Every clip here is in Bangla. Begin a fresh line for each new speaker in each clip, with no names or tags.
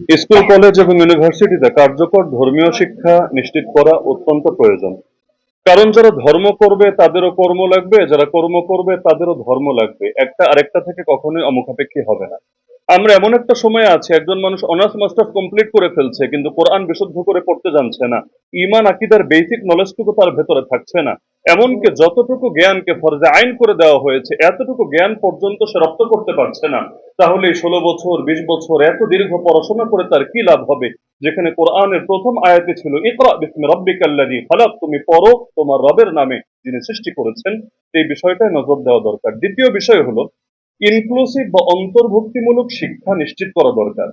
স্কুল, কলেজ এবং ইউনিভার্সিটিতে কার্যকর ধর্মীয় শিক্ষা নিশ্চিত করা অত্যন্ত প্রয়োজন। কারণ যারা ধর্ম করবে তাদেরও কর্ম লাগবে, যারা কর্ম করবে তাদেরও ধর্ম লাগবে। একটা আরেকটা থেকে কখনোই অমুখাপেক্ষী হবে না। আমরা এমন একটা সময়ে আছি, একজন মানুষ অনার্স মাস্টার্স কমপ্লিট করে ফেলছে কিন্তু কোরআন বিশুদ্ধ করে পড়তে জানছে না। ঈমান আকীদার বেসিক নলেজটুকু তার ভেতরে থাকছে না। এমনকি যতটুকু জ্ঞানকে ফরজে আইন করে দেওয়া হয়েছে এতটুকু জ্ঞান পর্যন্ত সে রপ্ত করতে পারছে না। তাহলে এই 16 বছর 20 বছর এত দীর্ঘ পড়াশোনা করে তার কি লাভ হবে, যেখানে কোরআনের প্রথম আয়াতে ছিল ইকরা বিসমি রাব্বিকাল্লাযী খালাক, তুমি পড়ো তোমার রবের নামে যিনি সৃষ্টি করেছেন। এই বিষয়টায় নজর দেওয়া দরকার। দ্বিতীয় বিষয় হলো ইনক্লুসিভ বা অন্তর্ভুক্তিমূলক শিক্ষা নিশ্চিত করা দরকার।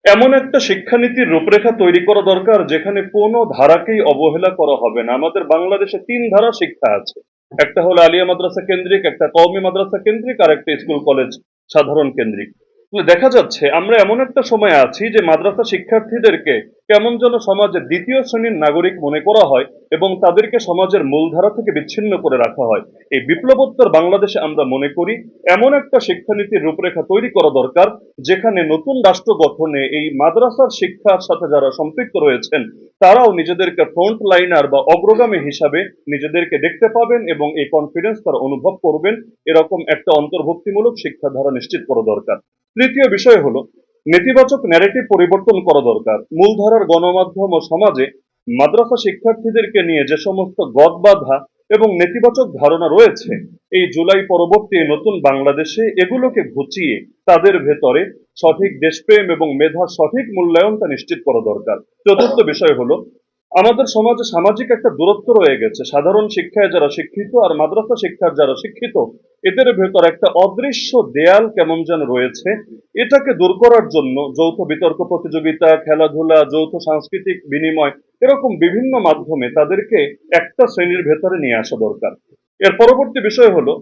এমন একটা শিক্ষানীতির রূপরেখা তৈরি করা দরকার যেখানে কোনো ধারাকেই অবহেলা করা হবে না। আমাদের বাংলাদেশে 3 ধারা শিক্ষা আছে। একটা হলো আলিয়া মাদ্রাসা কেন্দ্রিক, একটা কওমি মাদ্রাসা কেন্দ্রিক, আর একটা স্কুল কলেজ সাধারণ কেন্দ্রিক। দেখা যাচ্ছে আমরা এমন একটা সময় আছি যে মাদ্রাসা শিক্ষার্থীদেরকে কেমন যেন সমাজের দ্বিতীয় শ্রেণীর নাগরিক মনে করা হয় এবং তাদেরকে সমাজের মূলধারা থেকে বিচ্ছিন্ন করে রাখা হয়। এই বিপ্লবোত্তর বাংলাদেশে আমরা মনে করি এমন একটা শিক্ষানীতির রূপরেখা তৈরি করা দরকার যেখানে নতুন রাষ্ট্র গঠনে এই মাদ্রাসার শিক্ষার সাথে যারা সম্পৃক্ত রয়েছেন তারাও নিজেদেরকে ফ্রন্ট লাইনার বা অগ্রগামী হিসাবে নিজেদেরকে দেখতে পাবেন এবং এই কনফিডেন্স তারা অনুভব করবেন। এরকম একটা অন্তর্ভুক্তিমূলক শিক্ষাধারা নিশ্চিত করা দরকার। তৃতীয় বিষয় হলো নেতিবাচক ন্যারেটিভ পরিবর্তন করা দরকার। মূলধারার গণমাধ্যম ও সমাজে মাদ্রাসা শিক্ষার্থীদেরকে নিয়ে যে সমস্ত গদবাঁধা এবং নেতিবাচক ধারণা রয়েছে, এই জুলাই পরবর্তী নতুন বাংলাদেশে এগুলোকে ঘুচিয়ে তাদের ভেতরে সঠিক দেশপ্রেম এবং মেধার সঠিক মূল্যায়নটা নিশ্চিত করা দরকার। চতুর্থ বিষয় হলো আমাদের সমাজে সামাজিক একটা দূরত্ব রয়ে গেছে। সাধারণ শিক্ষায় যারা শিক্ষিত আর মাদ্রাসা শিক্ষার যারা শিক্ষিত এদের ভেতর একটা অদৃশ্য দেয়াল কেমন যেন রয়েছে। এটাকে দূর করার জন্য যৌথ বিতর্ক প্রতিযোগিতা, খেলাধুলা, যৌথ সাংস্কৃতিক বিনিময় এরকম বিভিন্ন মাধ্যমে তাদেরকে একটা শ্রেণীর ভেতরে নিয়ে আসা দরকার। এর পরবর্তী বিষয় হলো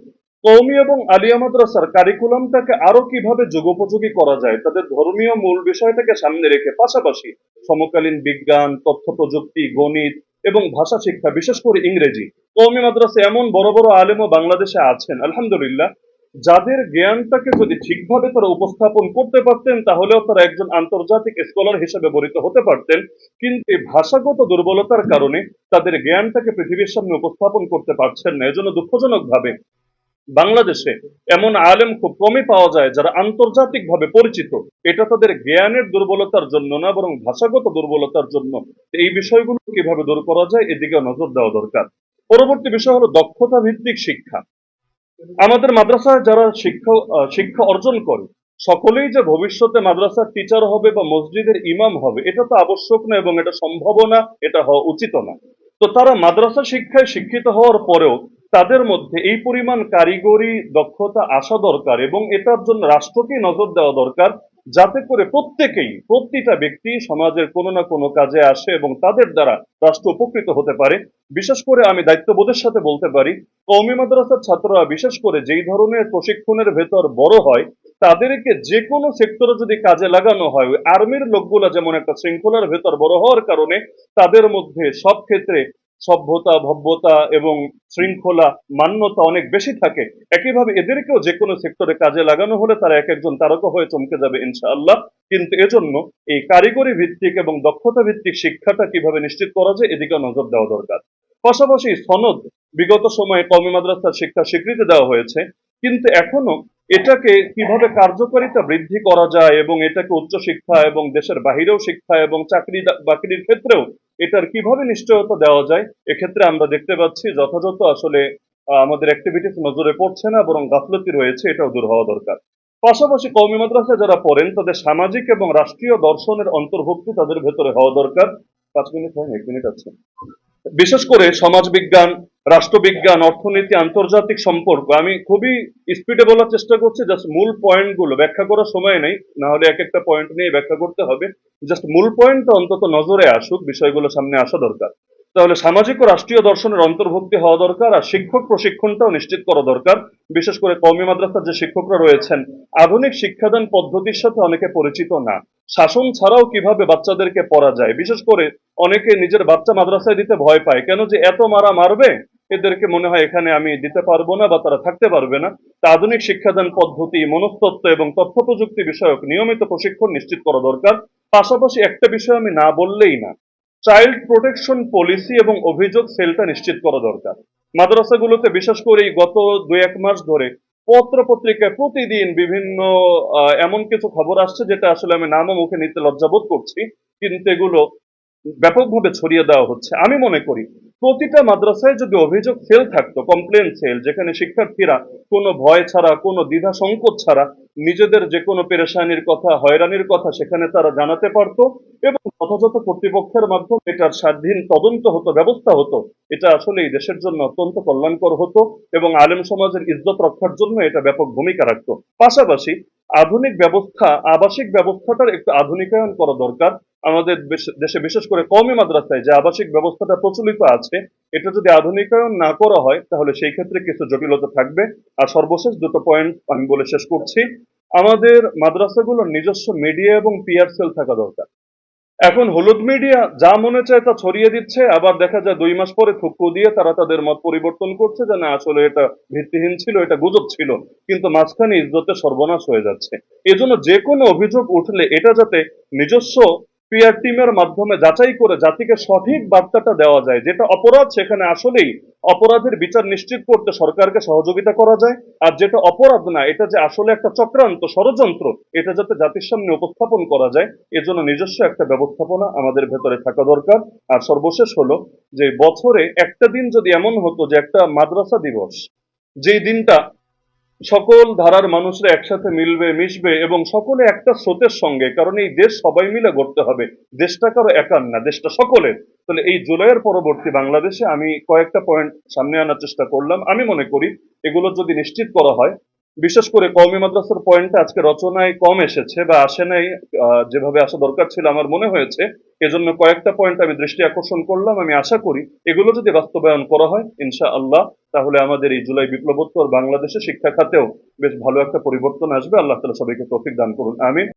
কওমি এবং আলিয়া মাদ্রাসার কারিকুলামটাকে আরো কিভাবে যুগোপযোগী করা যায়, তাদের ধর্মীয় মূল বিষয়টাকে সামনে রেখে পাশাপাশি সমকালীন বিজ্ঞান, তথ্য প্রযুক্তি, গণিত এবং ভাষা শিক্ষা, বিশেষ করে ইংরেজি। কওমি মাদ্রাসা এমন বড় বড় আলেমও বাংলাদেশে আছেন আলহামদুলিল্লাহ, যাদের জ্ঞানটাকে যদি ঠিকভাবে তারা উপস্থাপন করতে পারতেন তাহলেও তারা একজন আন্তর্জাতিক স্কলার হিসেবে বরিত হতে পারতেন। কিন্তু এই ভাষাগত দুর্বলতার কারণে তাদের জ্ঞানটাকে পৃথিবীর সামনে উপস্থাপন করতে পারছেন না। এজন্য দুঃখজনক ভাবে বাংলাদেশে এমন আলেম খুব কমই পাওয়া যায় যারা আন্তর্জাতিকভাবে পরিচিত। এটা তাদের জ্ঞানের দুর্বলতার জন্য না, বরং ভাষাগত দুর্বলতার জন্য। এই বিষয়গুলো কিভাবে দূর করা যায় এদিকে নজর দেওয়া দরকার। পরবর্তী বিষয় হলো দক্ষতা ভিত্তিক শিক্ষা। আমাদের মাদ্রাসায় যারা শিক্ষা অর্জন করে সকলেই যে ভবিষ্যতে মাদ্রাসার টিচার হবে বা মসজিদের ইমাম হবে এটা তো আবশ্যক না এবং এটা সম্ভব না, এটা হওয়া উচিত না। তো তারা মাদ্রাসা শিক্ষায় শিক্ষিত হওয়ার পরেও তাদের মধ্যে এই পরিমাণ কারিগরি দক্ষতা আসা দরকার এবং এটার জন্য রাষ্ট্রকেই নজর দেওয়া দরকার, যাতে করে প্রতিটা ব্যক্তি সমাজের কোনো না কোনো কাজে আসে এবং তাদের দ্বারা রাষ্ট্র উপকৃত হতে পারে। বিশেষ করে আমি দায়িত্ববোধের সাথে বলতে পারি কওমি মাদ্রাসার ছাত্ররা বিশেষ করে যেই ধরনের প্রশিক্ষণের ভেতর বড় হয় তাদেরকে যে কোনো সেক্টরে যদি কাজে লাগানো হয়, ওই আর্মির লোকগুলা যেমন একটা শৃঙ্খলার ভেতর বড় হওয়ার কারণে তাদের মধ্যে সব ক্ষেত্রে সভ্যতা, ভব্যতা এবং শৃঙ্খলা, মান্যতা অনেক বেশি থাকে, একইভাবে এদেরকেও যে কোনো সেক্টরে কাজে লাগানো হলে তারা এক একজন তারকা হয়ে চমকে যাবে ইনশাআল্লাহ। কিন্তু এজন্য এই কারিগরি ভিত্তিক এবং দক্ষতা ভিত্তিক শিক্ষাটা কিভাবে নিশ্চিত করা যায় এদিকেও নজর দেওয়া দরকার। পাশাপাশি সনদ বিগত সময়ে কওমি মাদ্রাসার শিক্ষা স্বীকৃতি দেওয়া হয়েছে, কিন্তু এখনো এটাকে কিভাবে কার্যকারিতা বৃদ্ধি করা যায় এবং এটাকে উচ্চশিক্ষা এবং দেশের বাহিরেও শিক্ষা এবং চাকরি বাকরির ক্ষেত্রেও এটার কিভাবে নিশ্চয়তা দেওয়া যায়, এক্ষেত্রে আমরা দেখতে পাচ্ছি যথাযথ আসলে আমাদের অ্যাক্টিভিটিস নজরে পড়ছে না, বরং গাফলতি রয়েছে, এটাও দূর হওয়া দরকার। পাশাপাশি কওমি মাদ্রাসায় যারা পড়েন তাদের সামাজিক এবং রাষ্ট্রীয় দর্শনের অন্তর্ভুক্তি তাদের ভেতরে হওয়া দরকার। 5 মিনিট হয়নি, 1 মিনিট আছে। বিশেষ করে সমাজবিজ্ঞান, রাষ্ট্রবিজ্ঞান, অর্থনীতি, আন্তর্জাতিক সম্পর্ক। আমি খুবই স্পিডে বলার চেষ্টা করছি, জাস্ট মূল পয়েন্টগুলো ব্যাখ্যা করার সময় নেই, না হলে এক একটা পয়েন্ট নিয়ে ব্যাখ্যা করতে হবে। জাস্ট মূল পয়েন্টটা অন্তত নজরে আসুক, বিষয়গুলো সামনে আসা দরকার। তাহলে সামাজিক ও রাষ্ট্রীয় দর্শনের অন্তর্ভুক্তি হওয়া দরকার আর শিক্ষক প্রশিক্ষণটাও নিশ্চিত করা দরকার। বিশেষ করে কওমি মাদ্রাসার যে শিক্ষকরা রয়েছেন আধুনিক শিক্ষাদান পদ্ধতির সাথে অনেকে পরিচিত না। শাসন ছাড়াও কিভাবে বাচ্চাদেরকে পড়া যায়, বিশেষ করে অনেকে নিজের বাচ্চা মাদ্রাসায় দিতে ভয় পায়, কেন যে এত মারা মারবে, এদেরকে মনে হয় এখানে আমি দিতে পারবো না বা তারা থাকতে পারবে না। তা আধুনিক শিক্ষাদান পদ্ধতি, মনস্তত্ত্ব এবং তথ্য প্রযুক্তি বিষয়ক নিয়মিত প্রশিক্ষণ নিশ্চিত করা দরকার। পাশাপাশি একটা বিষয় আমি না বললেই না, চাইল্ড প্রোটেকশন পলিসি এবং অভিযোগ সেলটা নিশ্চিত করা দরকার। মাদ্রাসাগুলোতে বিশেষ করে এই গত 2-1 মাস ধরে পত্র পত্রিকায় প্রতিদিন বিভিন্ন এমন কিছু খবর আসছে যেটা আসলে আমি নামও মুখে নিতে লজ্জাবোধ করছি, কিন্তু এগুলো ব্যাপকভাবে ছড়িয়ে দেওয়া হচ্ছে। আমি মনে করি প্রতিটা মাদ্রাসায় যদি অভিযোগ সেল থাকতো, কমপ্লেন সেল, যেখানে শিক্ষার্থীরা কোনো ভয় ছাড়া, কোনো দ্বিধা সংকোচ ছাড়া নিজেদের যে কোনো পেরেশানির কথা, হয়রানির কথা সেখানে তারা জানাতে পারতো এবং যথাযথ কর্তৃপক্ষের মাধ্যমে এটার স্বাধীন তদন্ত হতো, ব্যবস্থা হতো, এটা আসলে এই দেশের জন্য অত্যন্ত কল্যাণকর হতো এবং আলেম সমাজের ইজ্জত রক্ষার জন্য এটা ব্যাপক ভূমিকা রাখতো। পাশাপাশি আধুনিক ব্যবস্থা, আবাসিক ব্যবস্থাটার একটু আধুনিকায়ন করা দরকার। আমাদের দেশে বিশেষ করে কওমি মাদ্রাসায় যে আবাসিক ব্যবস্থাটা প্রচলিত আছে, এটা যদি আধুনিকায়ন না করা হয় তাহলে সেই ক্ষেত্রে কিছু জটিলতা থাকবে। আর সর্বশেষ দুটো পয়েন্ট আমি বলে শেষ করছি। আমাদের মাদ্রাসাগুলোর নিজস্ব মিডিয়া এবং পিআর সেল থাকা দরকার। এখন হলুদ মিডিয়া যা মনে চায় তা ছড়িয়ে দিচ্ছে, আবার দেখা যায় 2 মাস পরে থুক্কু দিয়ে তারা তাদের মত পরিবর্তন করছে যে না আসলে এটা ভিত্তিহীন ছিল, এটা গুজব ছিল, কিন্তু মাঝখানে ইজ্জতের সর্বনাশ হয়ে যাচ্ছে। এজন্য যে কোনো অভিযোগ উঠলে এটা যাতে নিজস্ব পিআর টিমের মাধ্যমে যাচাই করে জাতিকে সঠিক বার্তাটা দেওয়া যায়, যেটা অপরাধ সেখানে আসলেই অপরাধের বিচার নিশ্চিত করতে সরকারকে সহযোগিতা করা যায়, আর যেটা অপরাধ না, এটা যে আসলে একটা চক্রান্ত, ষড়যন্ত্র, এটা যাতে জাতির সামনে উপস্থাপন করা যায়, এজন্য নিজস্ব একটা ব্যবস্থাপনা আমাদের ভেতরে থাকা দরকার। আর সর্বশেষ হলো যে বছরে একটা দিন যদি এমন হতো যে একটা মাদ্রাসা দিবস, যেই দিনটা সকল ধারার মানুষরা একসাথে মিলবে, মিশবে এবং সকলে একটা স্রোতের সঙ্গে, কারণ এই দেশ সবাই মিলে গড়তে হবে, দেশটা কারো একার না, দেশটা সকলের। তাহলে এই জুলাইয়ের পরবর্তী বাংলাদেশে আমি কয়েকটা পয়েন্ট সামনে আনার চেষ্টা করলাম। আমি মনে করি এগুলো যদি নিশ্চিত করা হয়, বিশেষ করে কওমি মাদ্রাসার পয়েন্টটা আজকে রচনায় কম এসেছে বা আসে নাই যেভাবে আসা দরকার ছিল আমার মনে হয়েছে, এজন্য কয়েকটা পয়েন্ট আমি দৃষ্টি আকর্ষণ করলাম। আমি আশা করি এগুলো যদি বাস্তবায়ন করা হয় ইনশাআল্লাহ, তাহলে আমাদের এই জুলাই বিপ্লবোত্তর বাংলাদেশে শিক্ষা খাতেও বেশ ভালো একটা পরিবর্তন আসবে। আল্লাহ তাআলা সবাইকে তৌফিক দান করুন, আমিন।